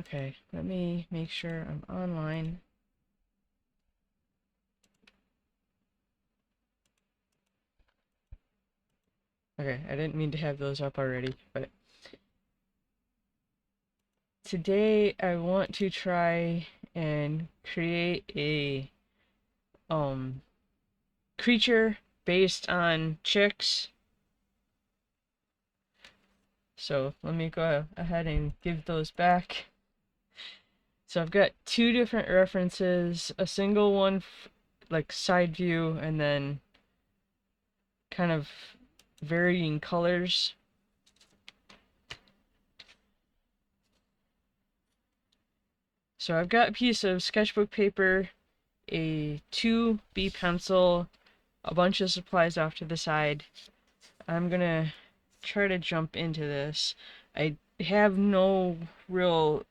Okay, let me make sure I'm online. Okay, I didn't mean to have those up already, but today I want to try and create a creature based on chicks. So let me go ahead and give those back. So I've got two different references, a single one like side view and then kind of varying colors. So I've got a piece of sketchbook paper, a 2B pencil, a bunch of supplies off to the side. I'm gonna try to jump into this. I have no real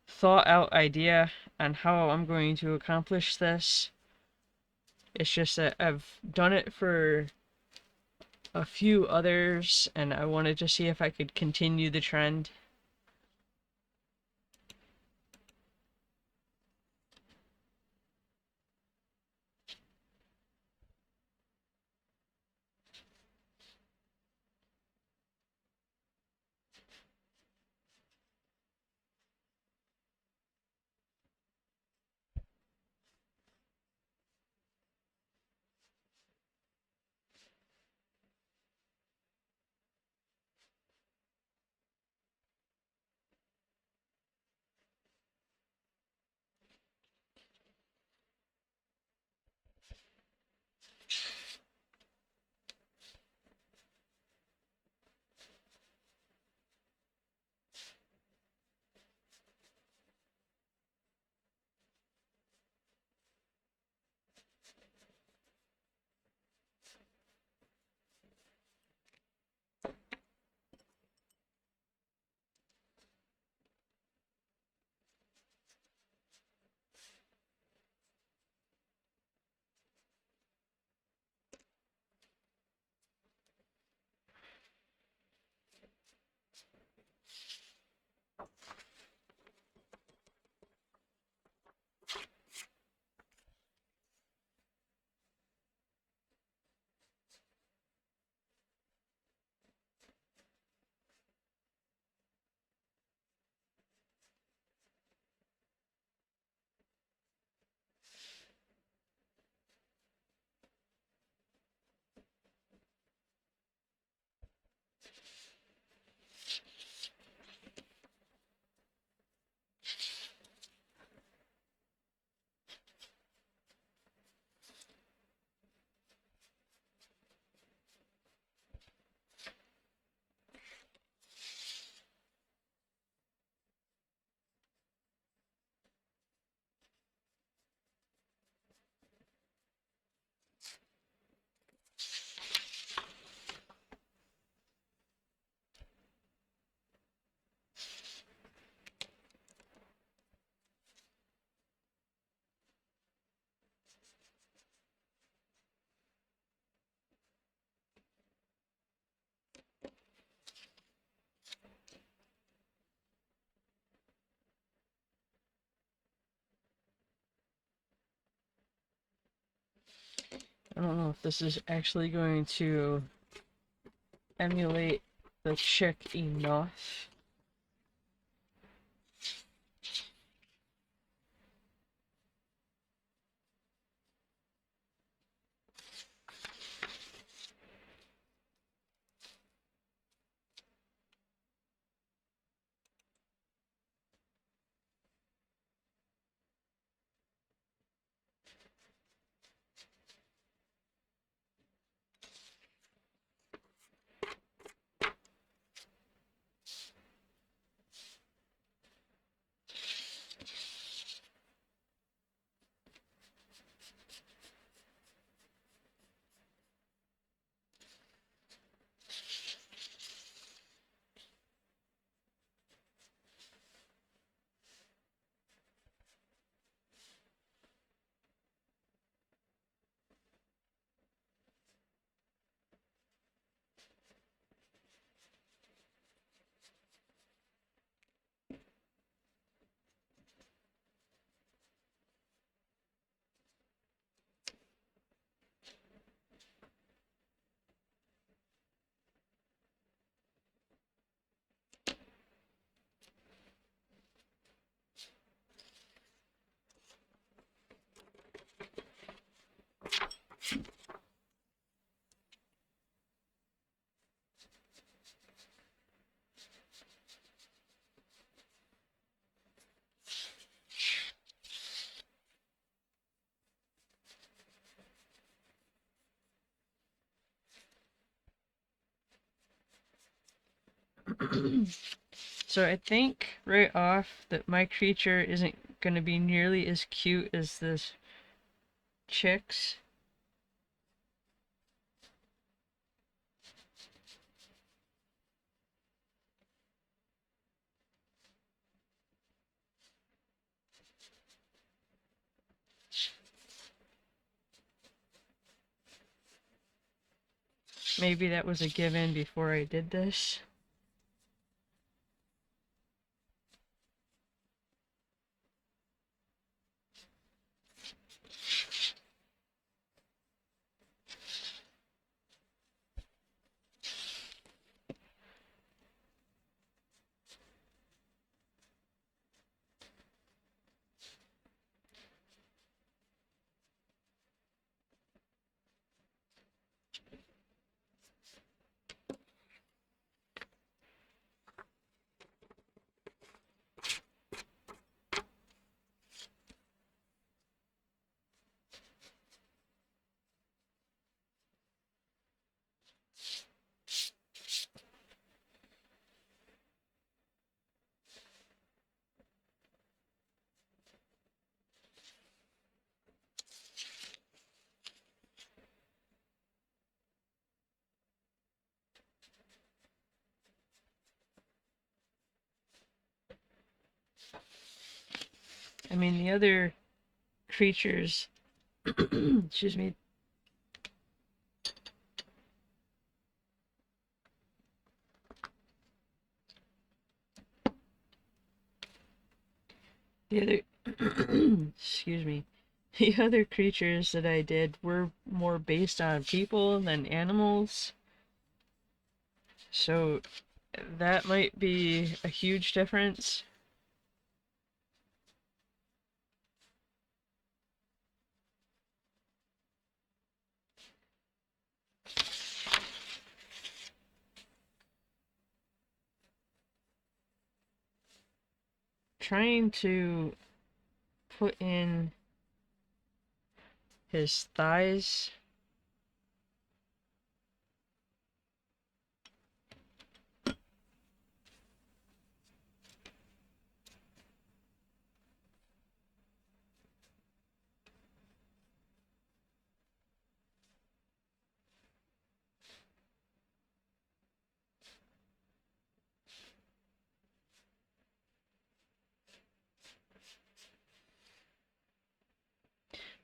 thought out idea on how I'm going to accomplish this. It's just that I've done it for a few others and I wanted to see if I could continue the trend. I don't know if this is actually going to emulate the chick enough. So I think right off that my creature isn't going to be nearly as cute as this chick's. Maybe that was a given before I did this. I mean, the other creatures, excuse me, the other, excuse me, the other creatures that I did were more based on people than animals. So that might be a huge difference. Trying to put in his thighs.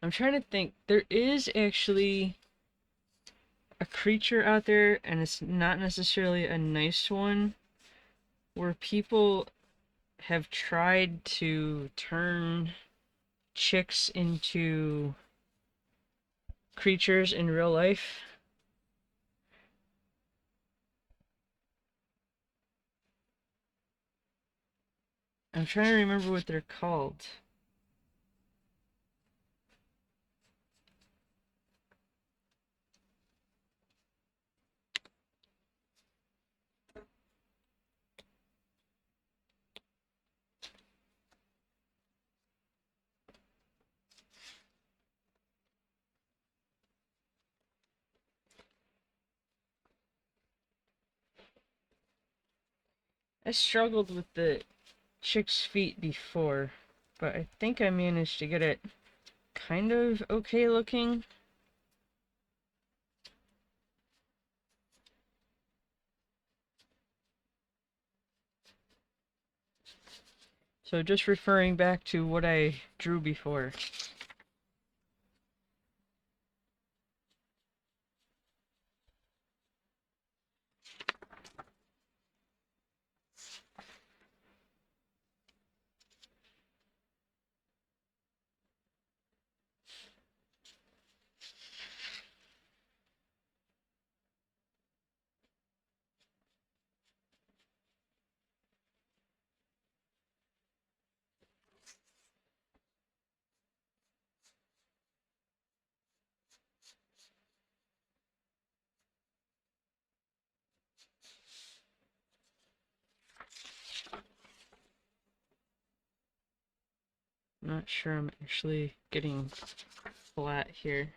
I'm trying to think. There is actually a creature out there, and it's not necessarily a nice one, where people have tried to turn chicks into creatures in real life. I'm trying to remember what they're called. I struggled with the chick's feet before, but I think I managed to get it kind of okay looking. So just referring back to what I drew before. I'm not sure I'm actually getting flat here.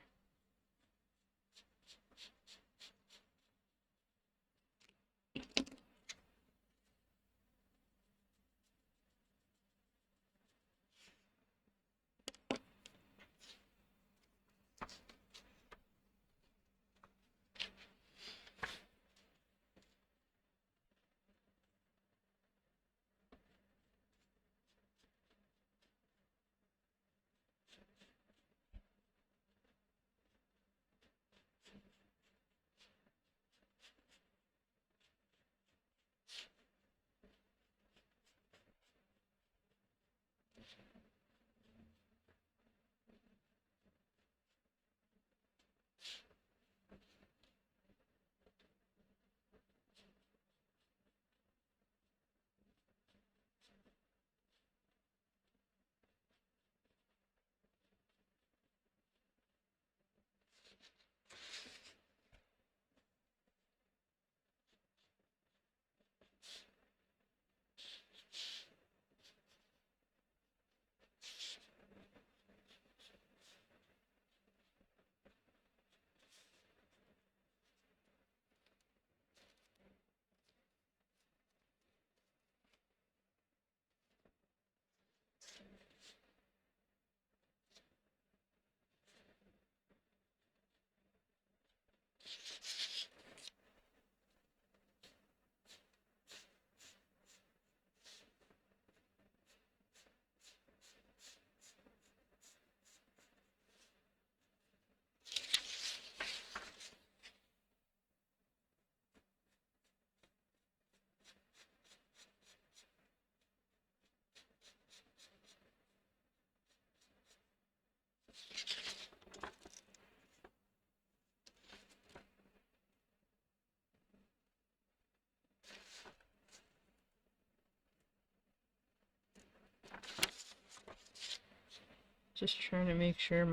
Just trying to make sure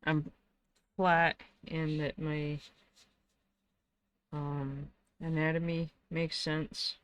I'm flat and that my anatomy makes sense.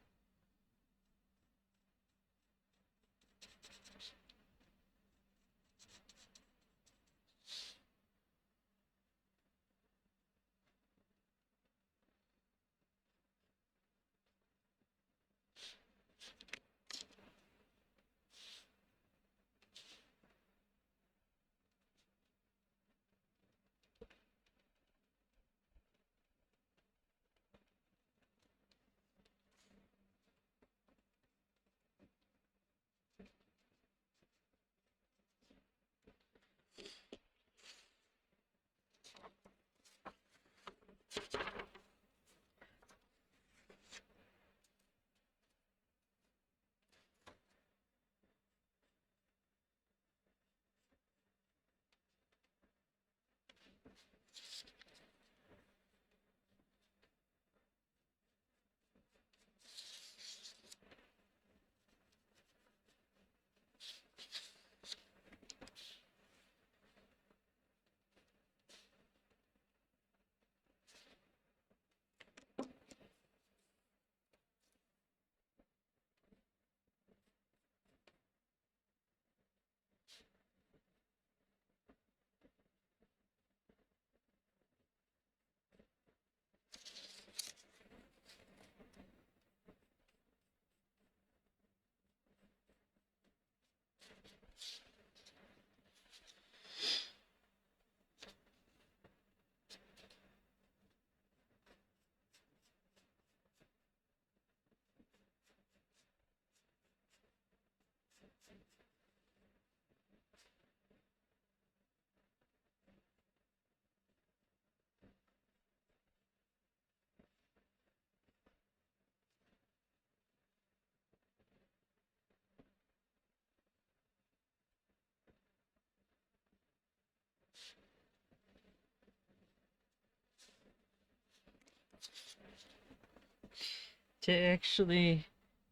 To actually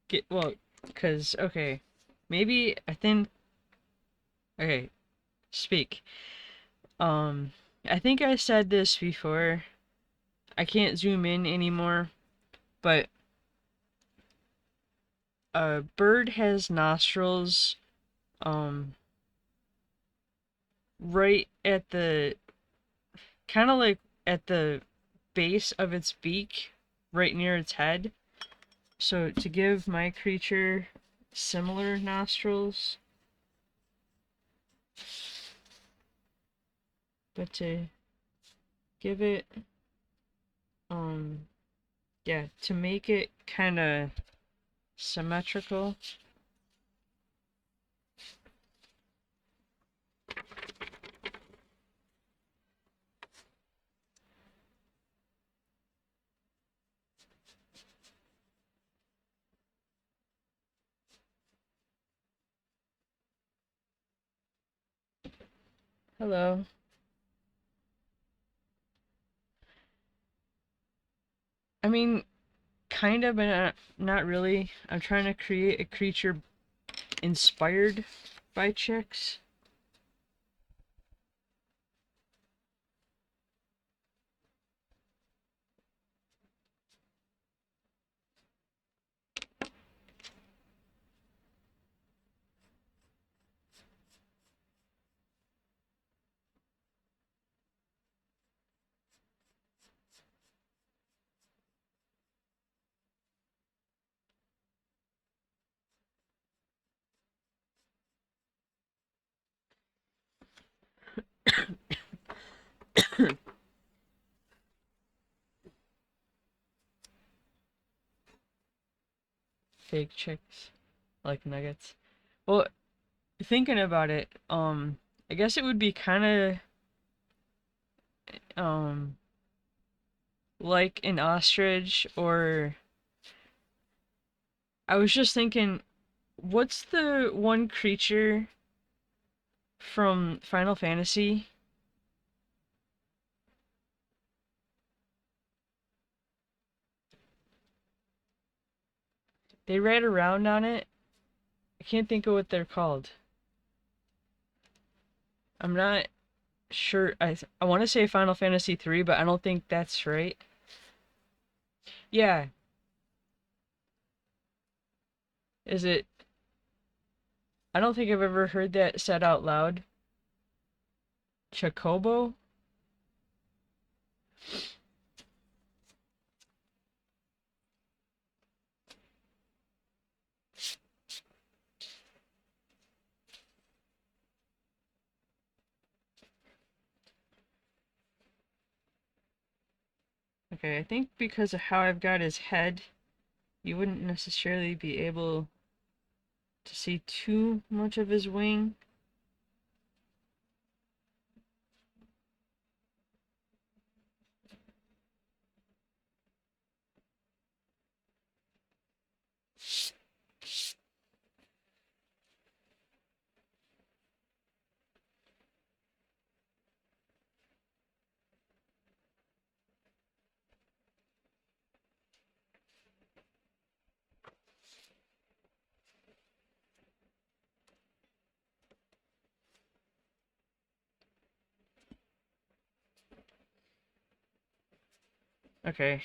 get, well, because, okay, maybe I think, okay, speak. Um, I think I said this before. I can't zoom in anymore, but a bird has nostrils, um, right at the, kind of like at the base of its beak, right near its head. So to give my creature similar nostrils, but to give it, yeah, to make it kind of symmetrical. Hello. I mean, kind of, but not really. I'm trying to create a creature inspired by chicks. Fake chicks, like nuggets. Well, thinking about it, I guess it would be kind of, um, like an ostrich, or I was just thinking, what's the one creature from Final Fantasy? They ride around on it. I can't think of what they're called. I'm not sure. I want to say Final Fantasy 3, but I don't think that's right. Yeah, is it? I don't think I've ever heard that said out loud. Chocobo? Okay, I think because of how I've got his head, you wouldn't necessarily be able to see too much of his wing. Okay,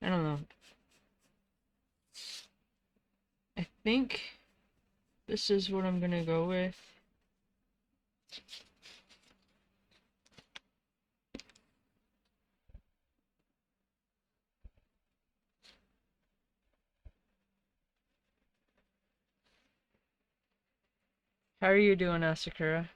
I don't know. I think this is what I'm gonna go with. How are you doing, Asakura?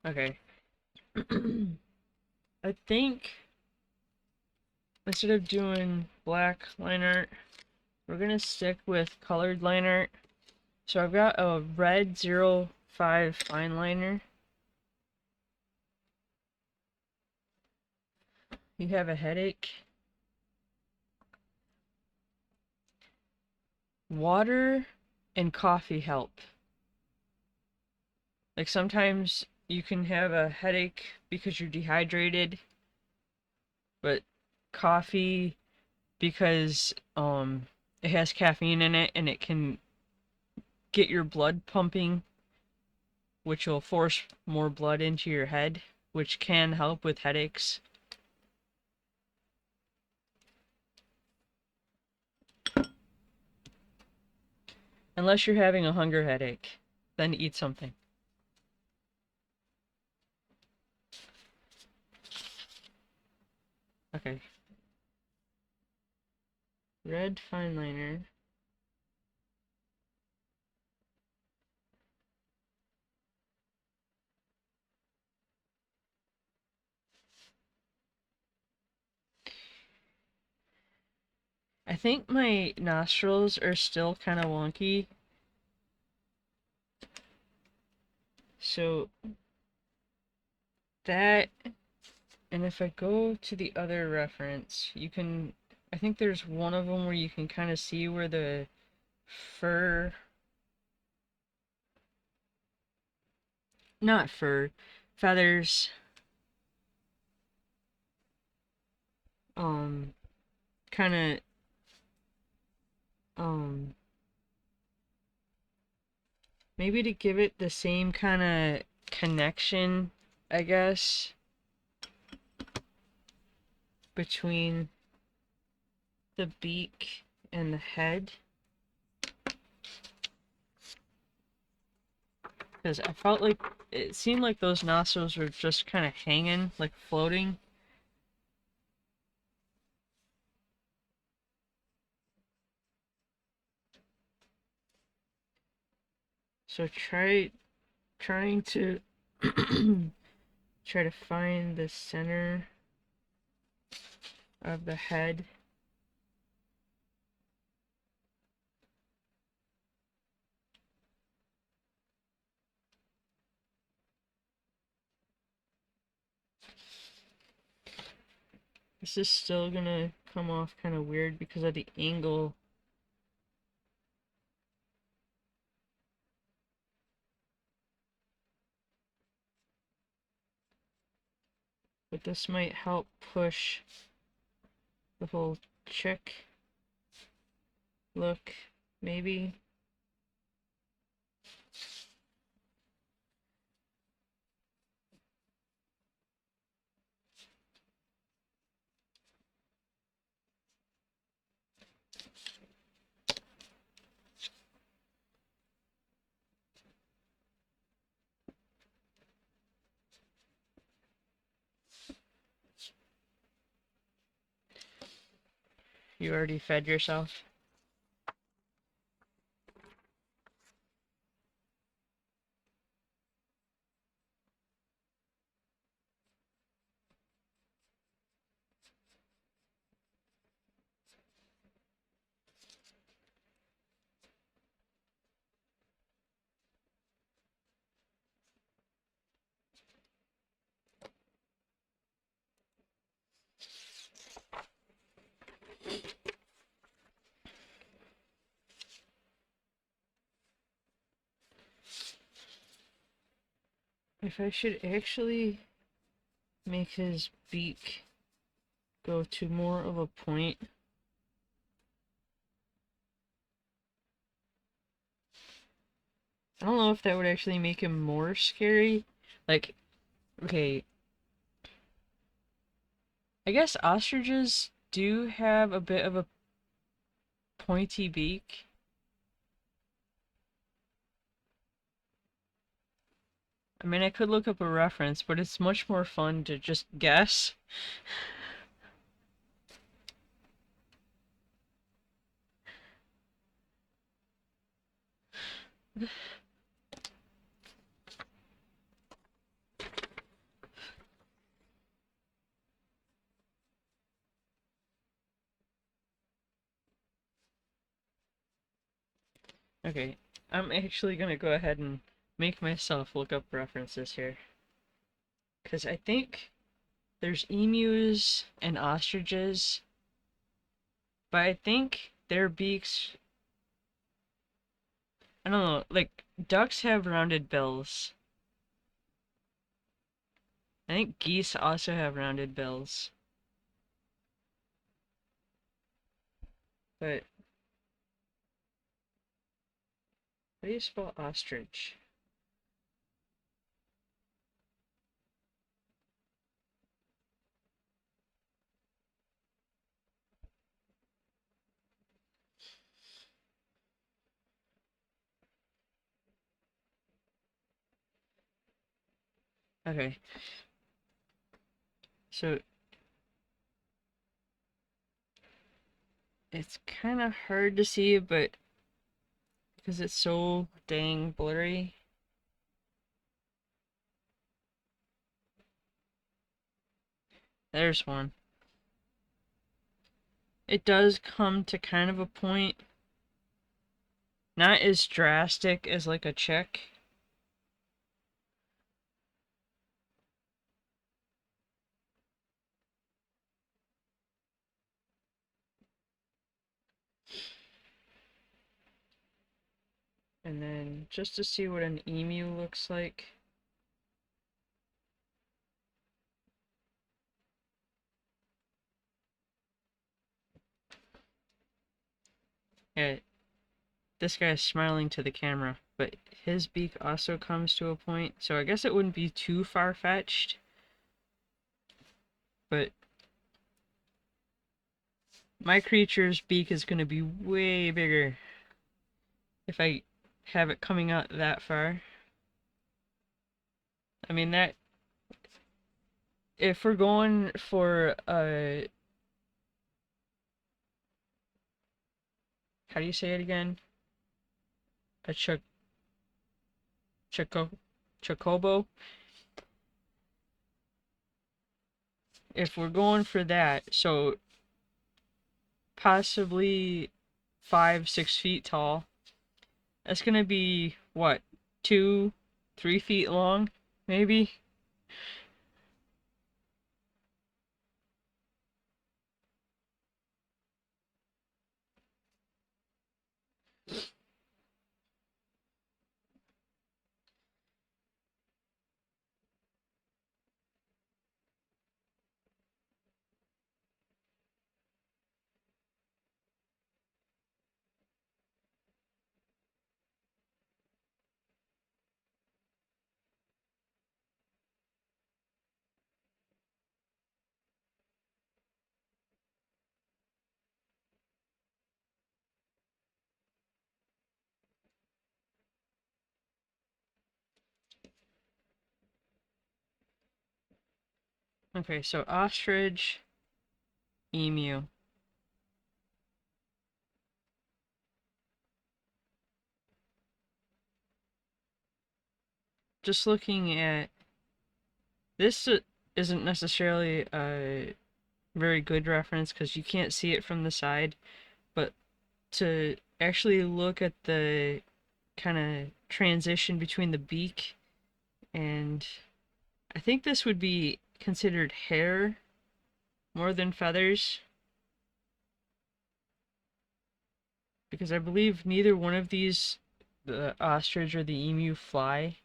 Okay. I think instead of doing black line art, we're gonna stick with colored line art. So I've got a red 05 fine liner. You have a headache. Water and coffee help. Like sometimes you can have a headache because you're dehydrated, but coffee because it has caffeine in it and it can get your blood pumping, which will force more blood into your head, which can help with headaches. Unless you're having a hunger headache, then eat something. Okay. Red fine liner. I think my nostrils are still kind of wonky. So that, and if I go to the other reference, you can, I think there's one of them where you can kind of see where the fur, not fur, feathers, um, kind of, um, maybe to give it the same kind of connection, I guess, between the beak and the head. Because I felt like it seemed like those nostrils were just kind of hanging, like floating. So trying to try to find the center of the head. This is still gonna come off kind of weird because of the angle. But this might help push the whole check look, maybe. You already fed yourself? If I should actually make his beak go to more of a point. I don't know if that would actually make him more scary. Like, okay, I guess ostriches do have a bit of a pointy beak. I mean, I could look up a reference, but it's much more fun to just guess. Okay, I'm actually gonna go ahead and make myself look up references here. Because I think there's emus and ostriches, but I think their beaks, I don't know, like ducks have rounded bills. I think geese also have rounded bills. But how do you spell ostrich? Okay. So it's kind of hard to see, but because it's so dang blurry. There's one. It does come to kind of a point. Not as drastic as like a chick. And then just to see what an emu looks like. Yeah, this guy's smiling to the camera, but his beak also comes to a point, so I guess it wouldn't be too far-fetched. But my creature's beak is going to be way bigger if I have it coming out that far. I mean, that if we're going for a, how do you say it again? A chocobo? If we're going for that, so possibly 5-6 feet tall, that's gonna be what, 2-3 feet long, maybe? Okay, so ostrich, emu. Just looking at this isn't necessarily a very good reference because you can't see it from the side, but to actually look at the kind of transition between the beak and I think this would be considered hair more than feathers because I believe neither one of these, the ostrich or the emu, fly,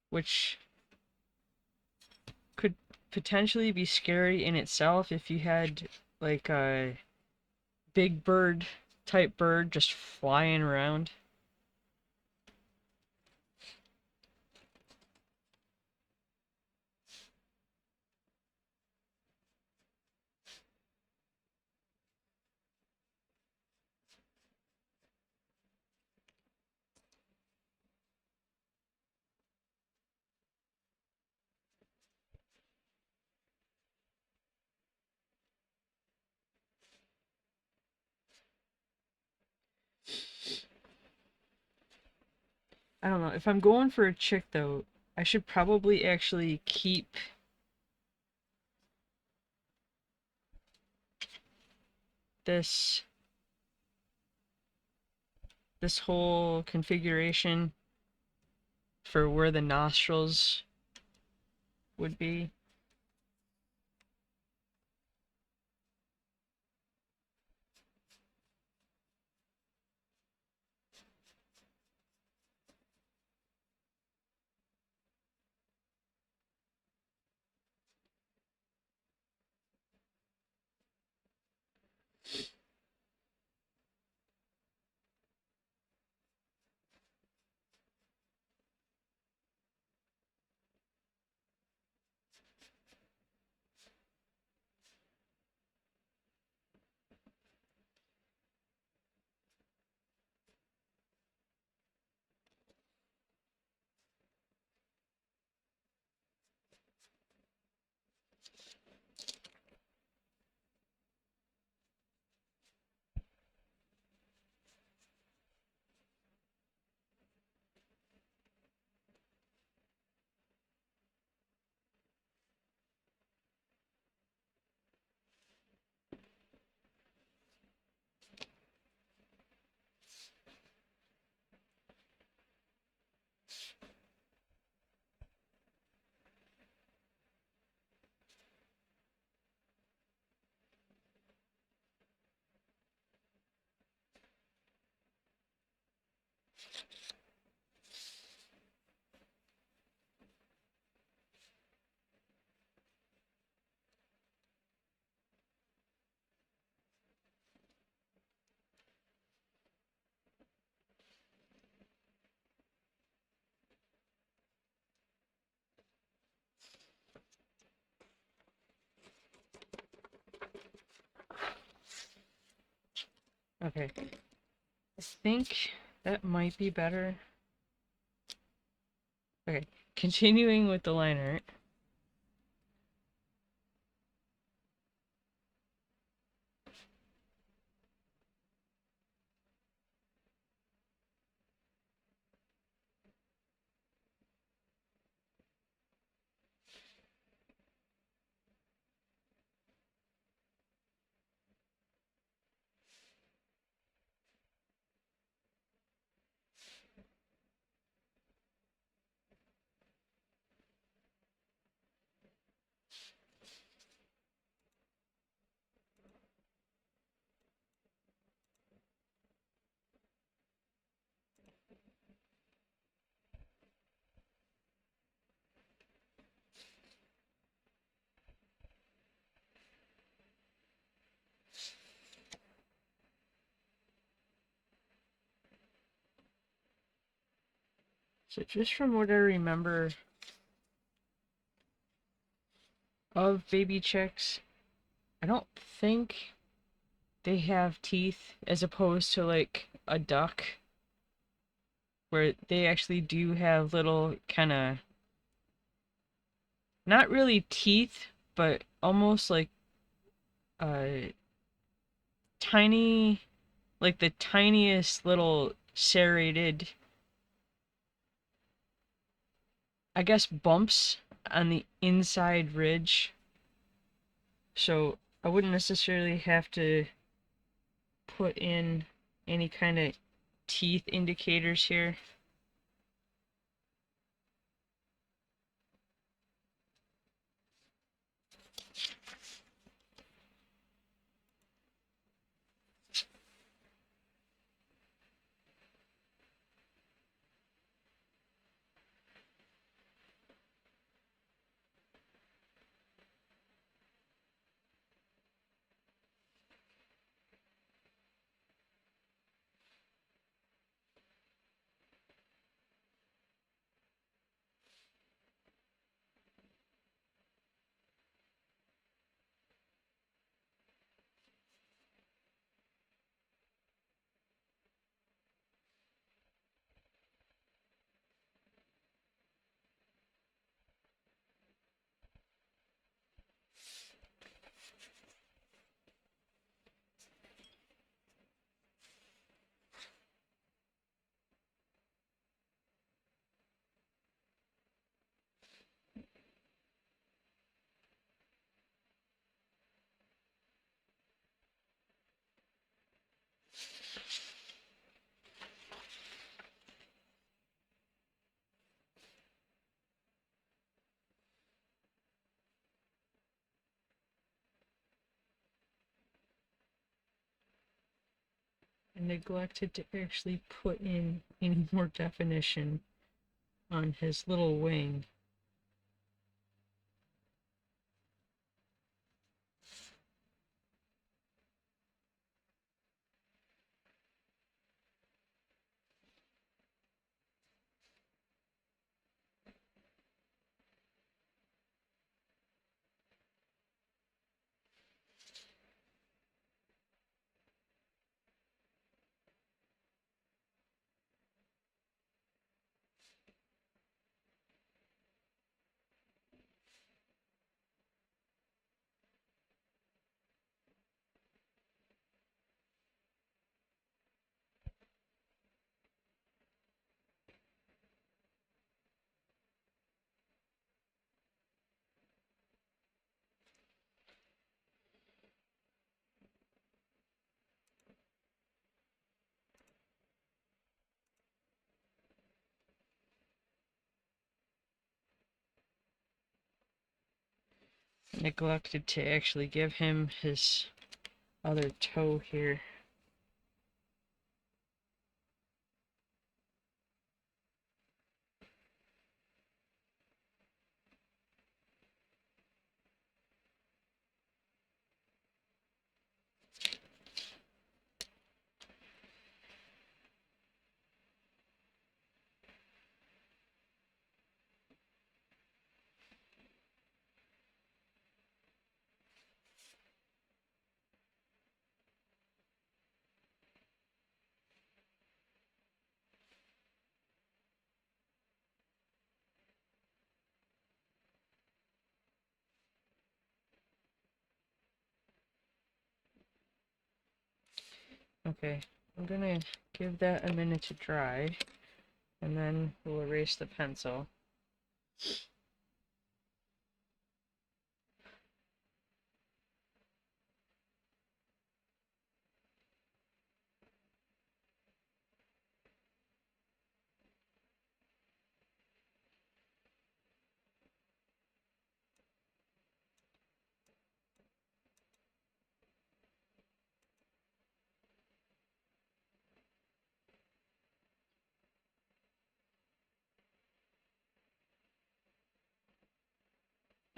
which could potentially be scary in itself if you had like a big bird type bird just flying around. I don't know. If I'm going for a chick though, I should probably actually keep this this whole configuration for where the nostrils would be. Okay. I think that might be better. Okay. Continuing with the line art. So just from what I remember of baby chicks, I don't think they have teeth as opposed to like a duck. where they actually do have little kind of, not really teeth, but almost like uh tiny, like the tiniest little serrated, I guess, bumps on the inside ridge. So I wouldn't necessarily have to put in any kind of teeth indicators here. I neglected to actually put in any more definition on his little wing. Neglected to actually give him his other toe here. Okay, I'm gonna give that a minute to dry, and then we'll erase the pencil.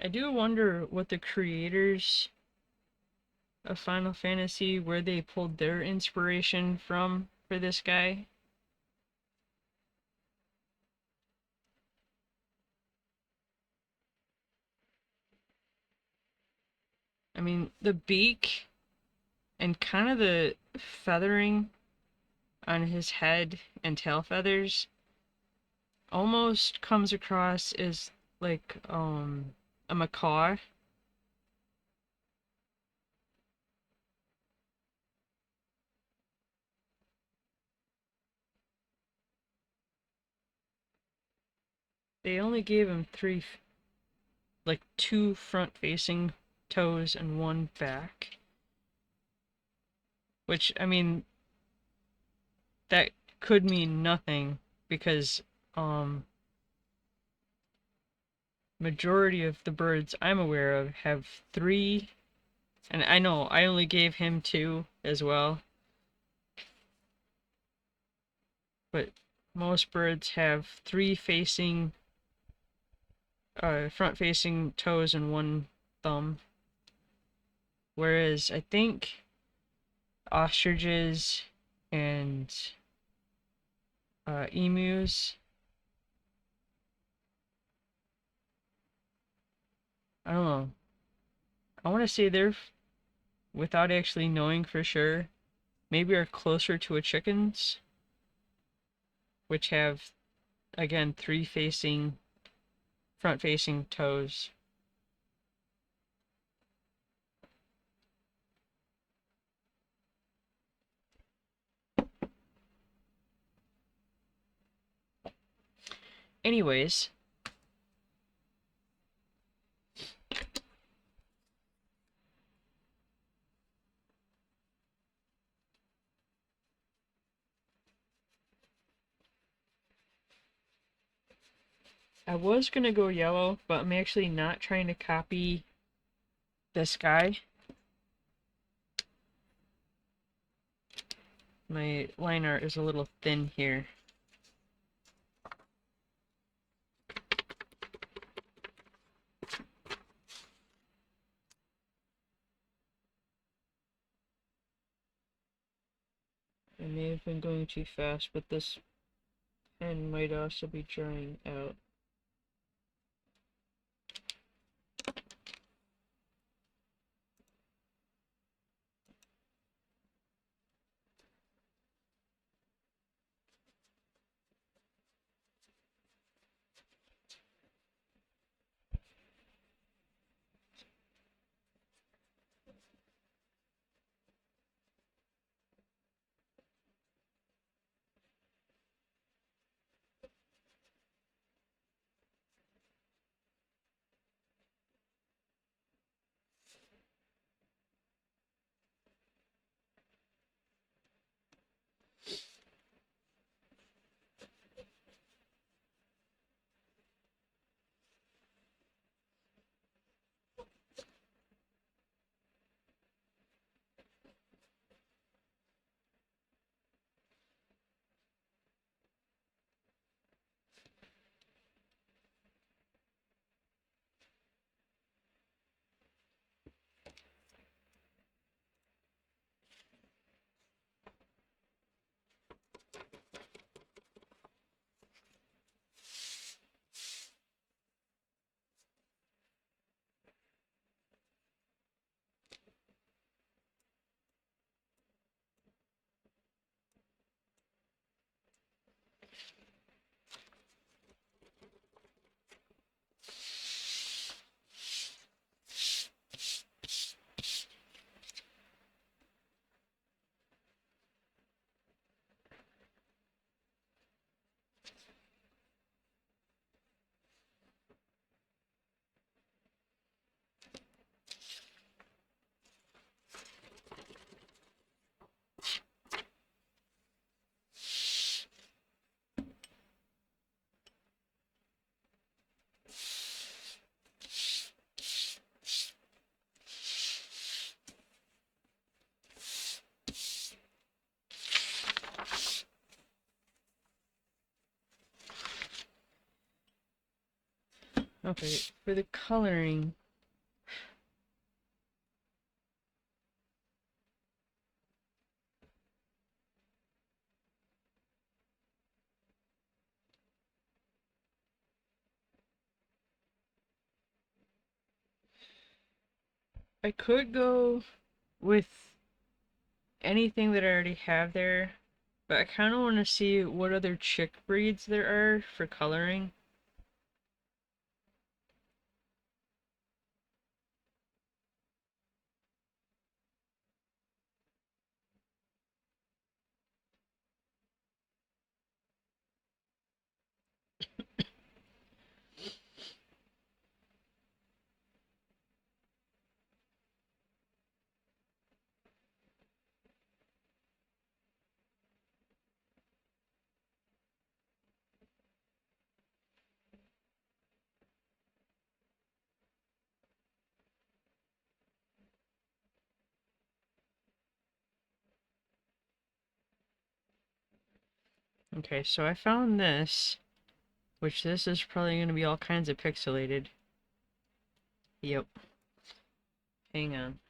I do wonder what the creators of Final Fantasy, where they pulled their inspiration from for this guy. I mean, the beak and kind of the feathering on his head and tail feathers almost comes across as like a macaw. They only gave him like two front-facing toes and one back. Which, I mean, that could mean nothing because majority of the birds I'm aware of have three, and I know I only gave him two as well, but most birds have three facing front facing toes and one thumb, whereas I think ostriches and emus, I don't know, I want to say they're, without actually knowing for sure, maybe are closer to a chicken's, which have, again, three facing front facing toes. Anyways, I was gonna go yellow, but I'm actually not trying to copy this guy. My line art is a little thin here. I may have been going too fast, but this pen might also be drying out. Okay, for the coloring, I could go with anything that I already have there, But I kind of want to see what other chick breeds there are for coloring. Okay, so I found this, which this is probably going to be all kinds of pixelated. Yep. Hang on.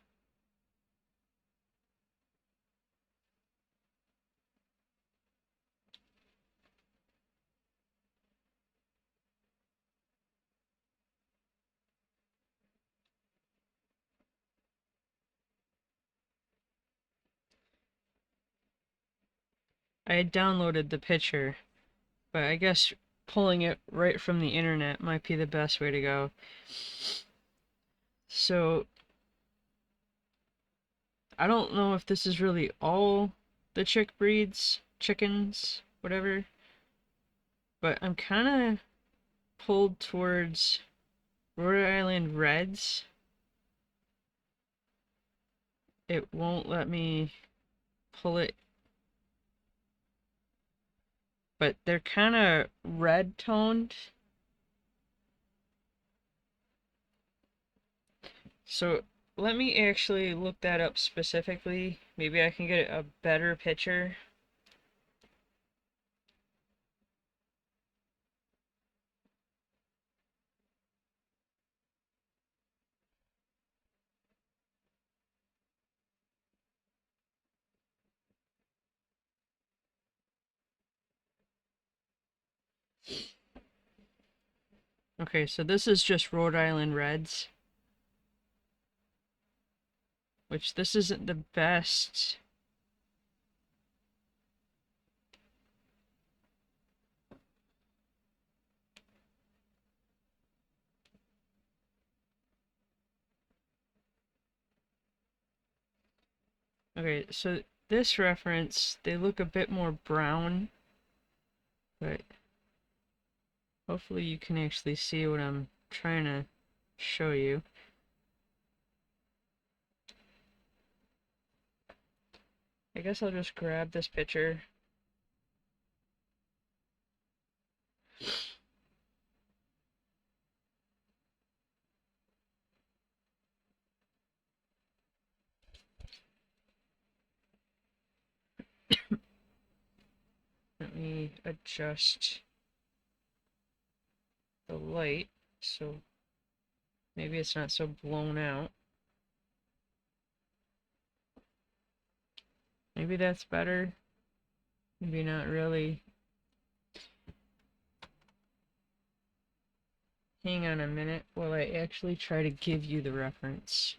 I had downloaded the picture, but I guess pulling it right from the internet might be the best way to go. So, I don't know if this is really all the chick breeds, chickens, whatever, but I'm kind of pulled towards Rhode Island Reds. It won't let me pull it, but they're kind of red toned. So let me actually look that up specifically. Maybe I can get a better picture. Okay, so this is just Rhode Island Reds, which this isn't the best. Okay, so this reference, they look a bit more brown, but hopefully you can actually see what I'm trying to show you. I guess I'll just grab this picture. Let me adjust the light so maybe it's not so blown out. Maybe that's better. Maybe not really. Hang on a minute while I actually try to give you the reference.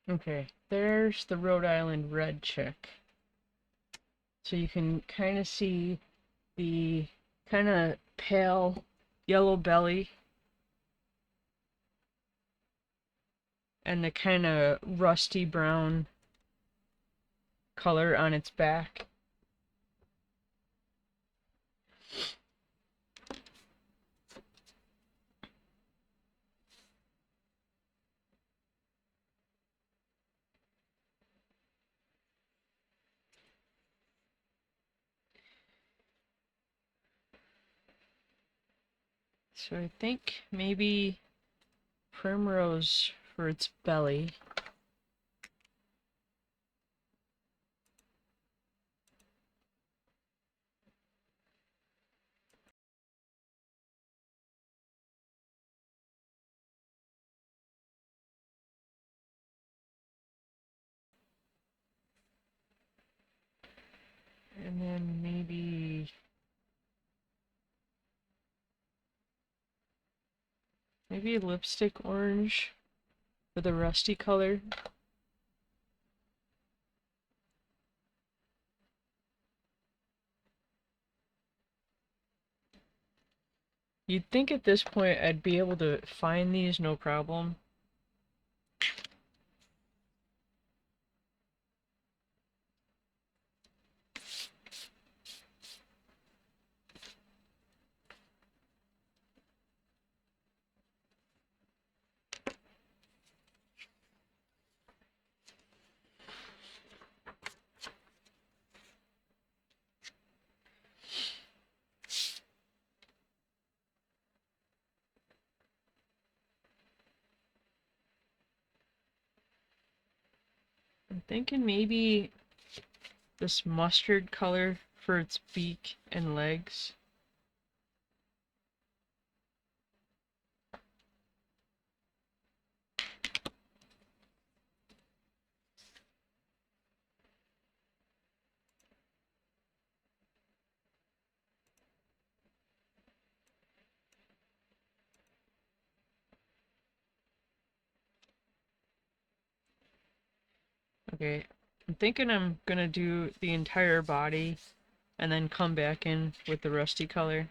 Okay, there's the Rhode Island red chick. So you can kind of see the kind of pale yellow belly and the kind of rusty brown color on its back. So I think maybe primrose for its belly. And then maybe lipstick orange for the rusty color. You'd think at this point I'd be able to find these no problem. I'm thinking maybe this mustard color for its beak and legs. Okay, I'm thinking I'm gonna do the entire body and then come back in with the rusty color.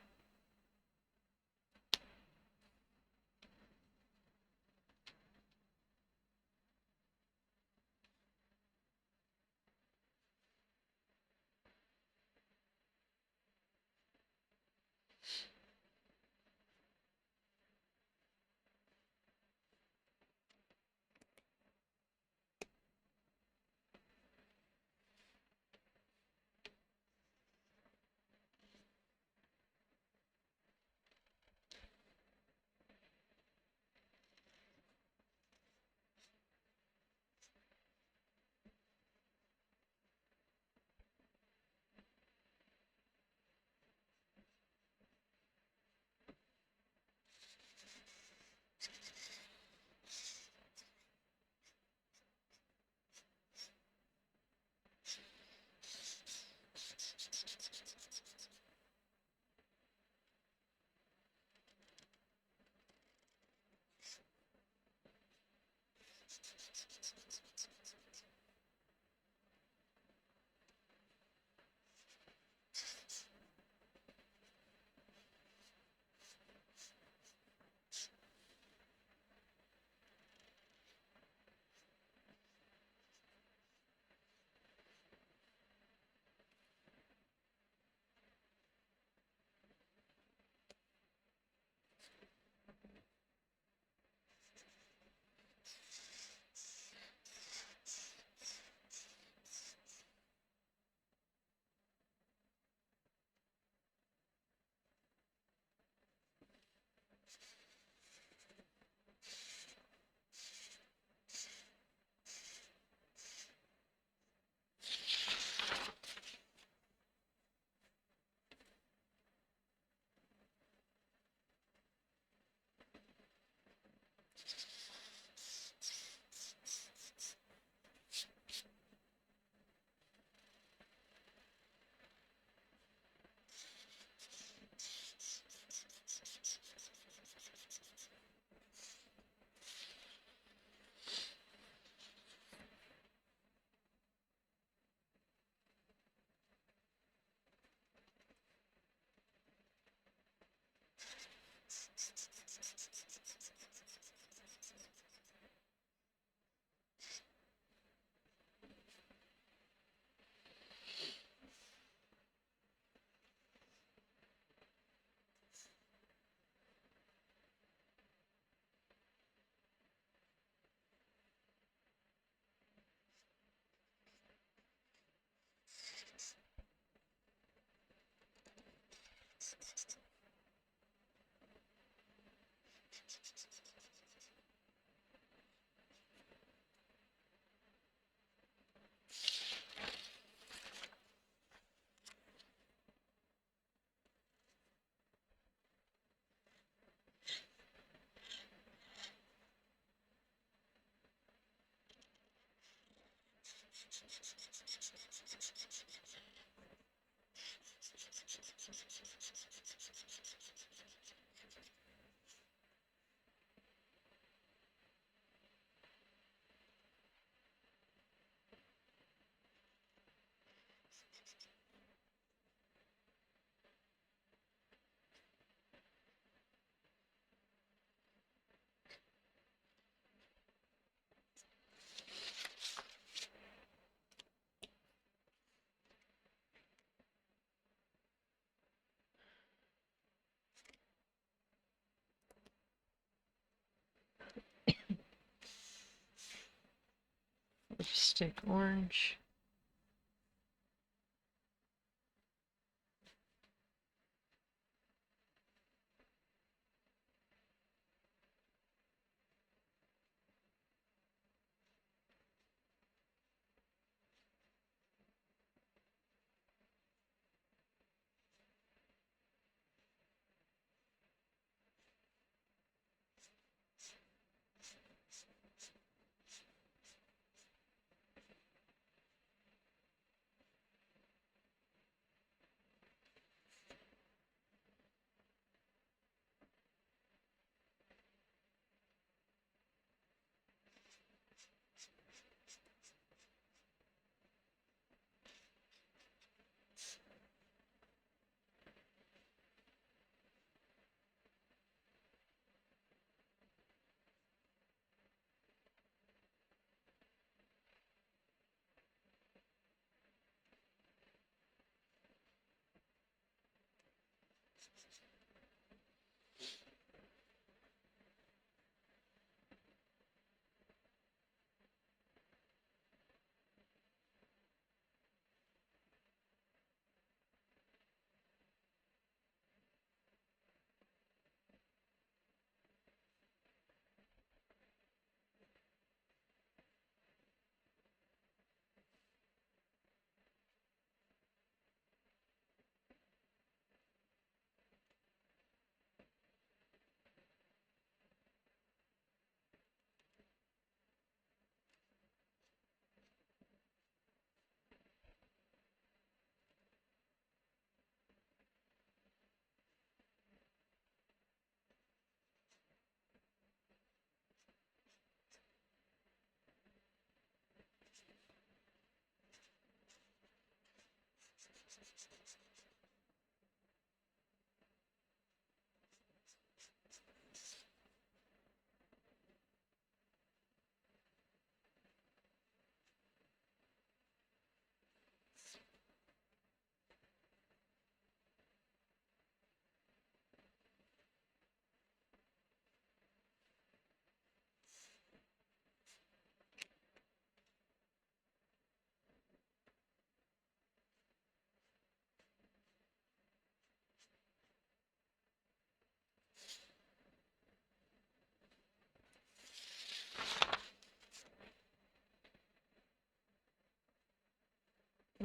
Stick orange.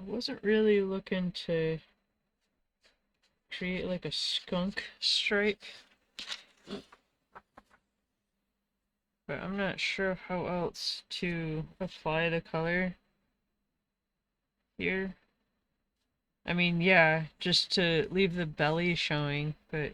I wasn't really looking to create like a skunk stripe, but I'm not sure how else to apply the color here. I mean, yeah, just to leave the belly showing, but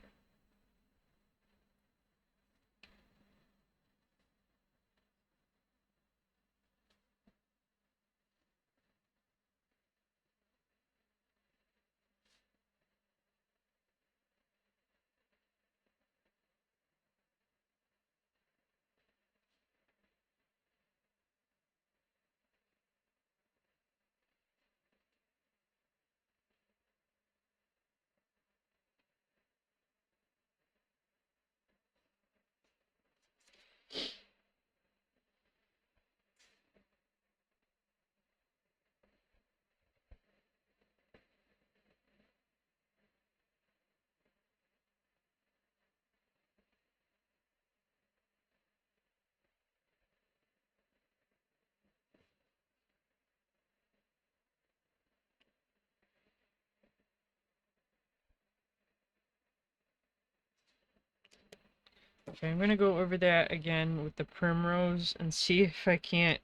okay, I'm gonna go over that again with the primrose and see if I can't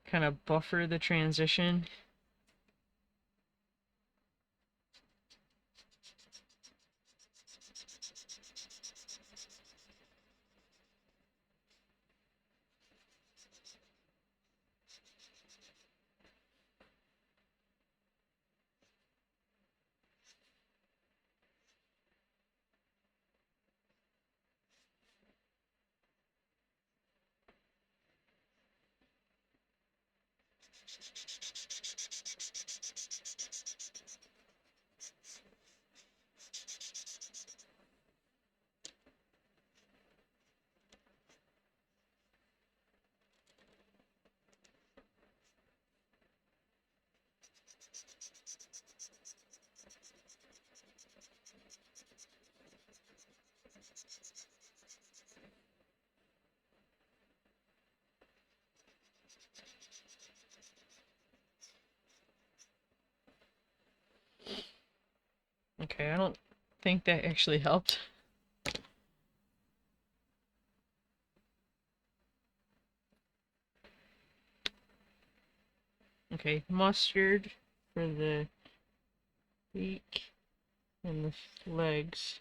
kind of buffer the transition. Okay, I don't think that actually helped. Okay, mustard for the beak and the legs.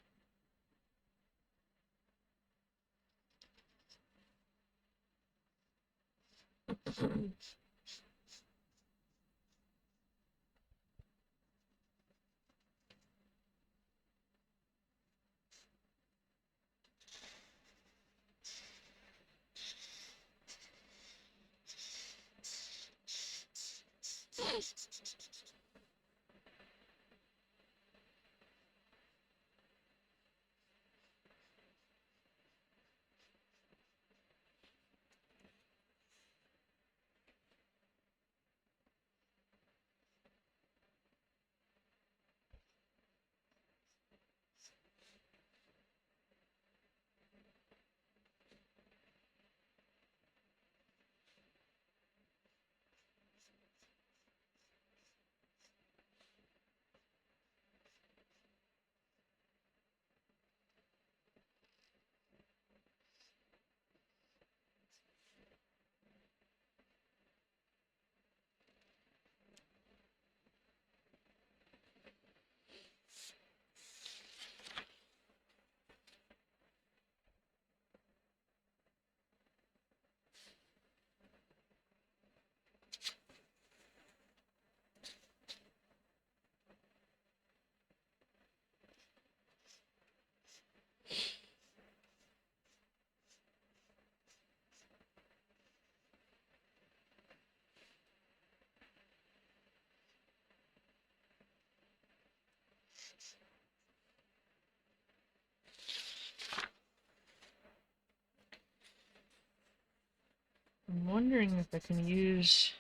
I'm wondering if I can use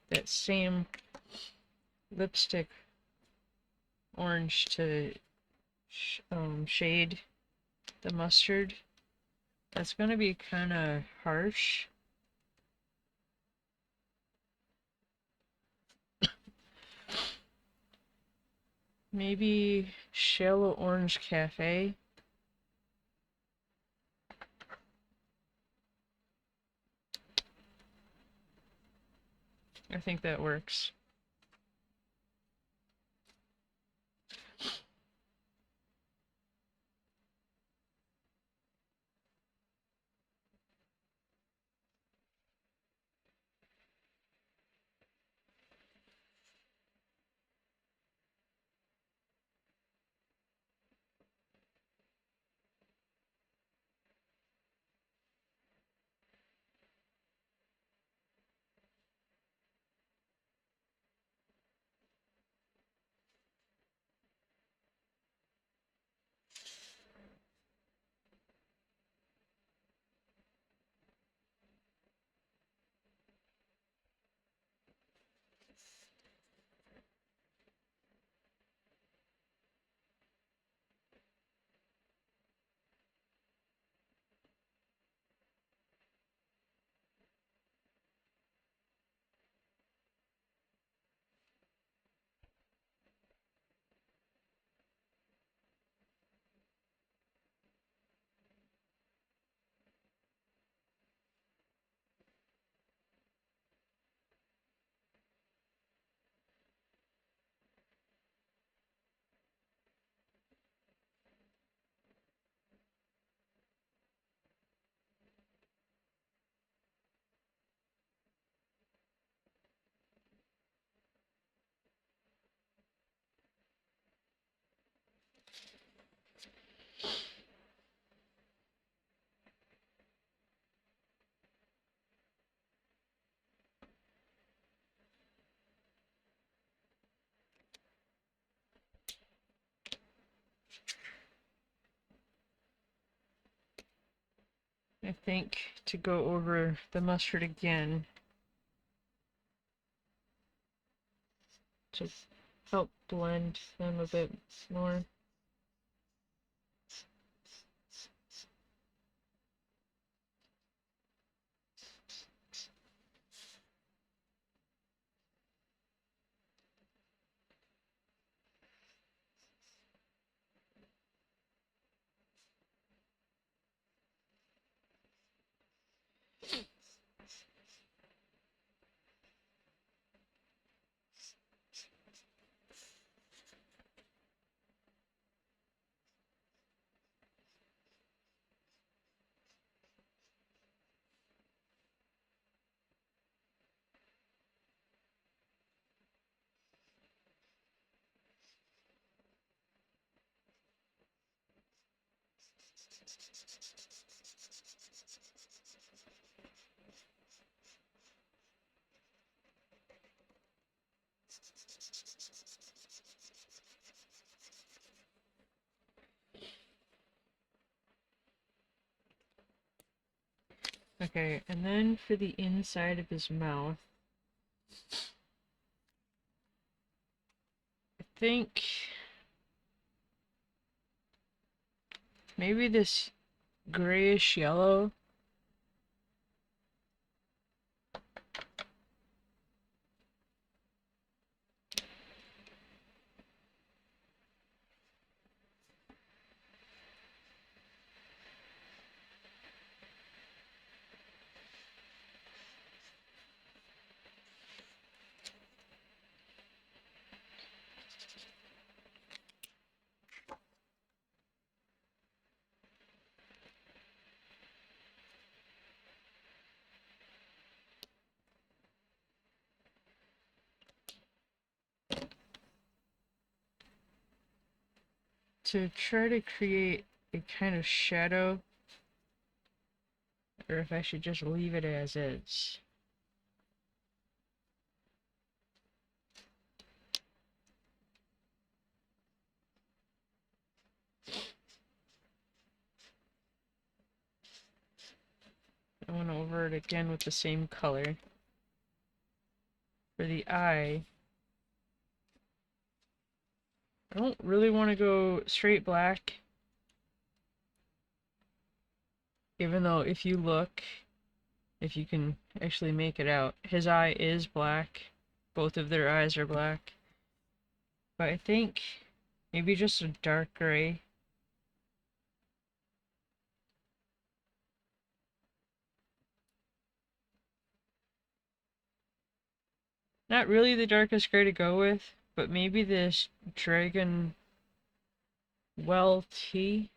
that same lipstick orange to shade the mustard. That's going to be kind of harsh. Maybe Shallow Orange Cafe. I think that works. I think to go over the mustard again to help blend them a bit more. Okay, and then for the inside of his mouth, I think maybe this grayish yellow. To try to create a kind of shadow, or if I should just leave it as is. I went over it again with the same color. For the eye, I don't really want to go straight black, even though if you look, if you can actually make it out, his eye is black. Both of their eyes are black. But I think maybe just a dark gray. Not really the darkest gray to go with, but maybe this dragon well tea.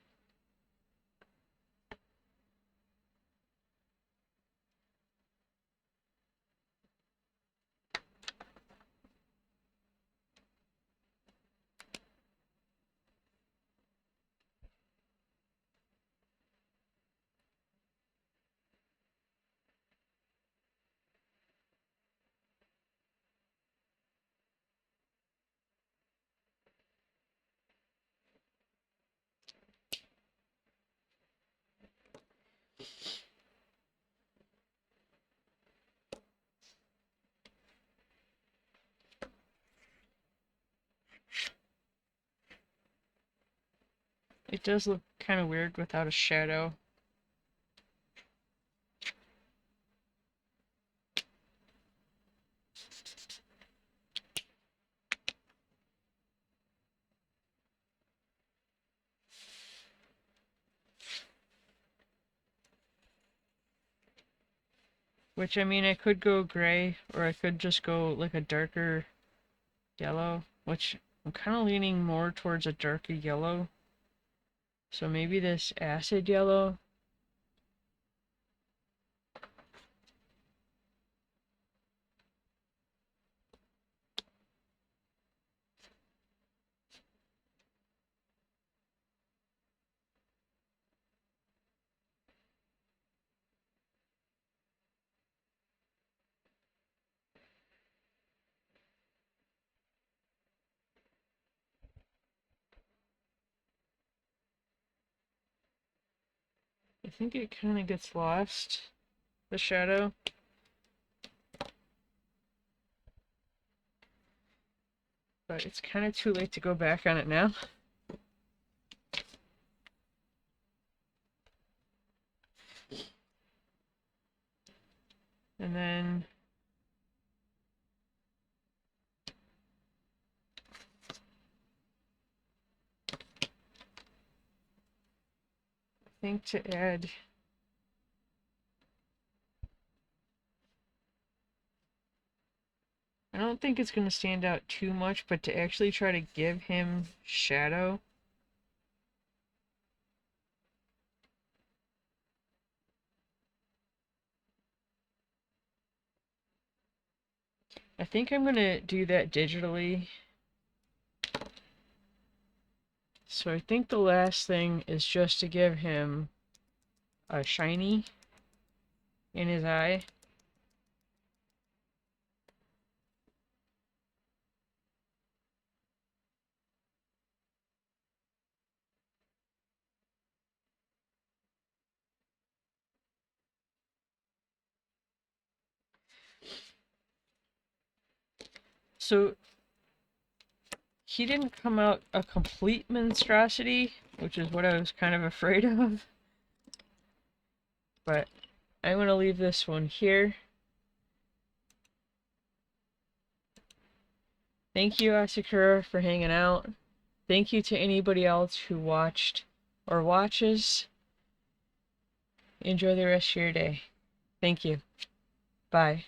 It does look kind of weird without a shadow. Which, I mean, I could go gray, or I could just go like a darker yellow, which I'm kind of leaning more towards a darker yellow. So maybe this acid yellow. I think it kind of gets lost, the shadow. But it's kind of too late to go back on it now. And then I think to add I don't think it's going to stand out too much, but to actually try to give him shadow. I think I'm going to do that digitally. So I think the last thing is just to give him a shiny in his eye. So he didn't come out a complete monstrosity, which is what I was kind of afraid of. But I'm going to leave this one here. Thank you, Asakura, for hanging out. Thank you to anybody else who watched or watches. Enjoy the rest of your day. Thank you. Bye.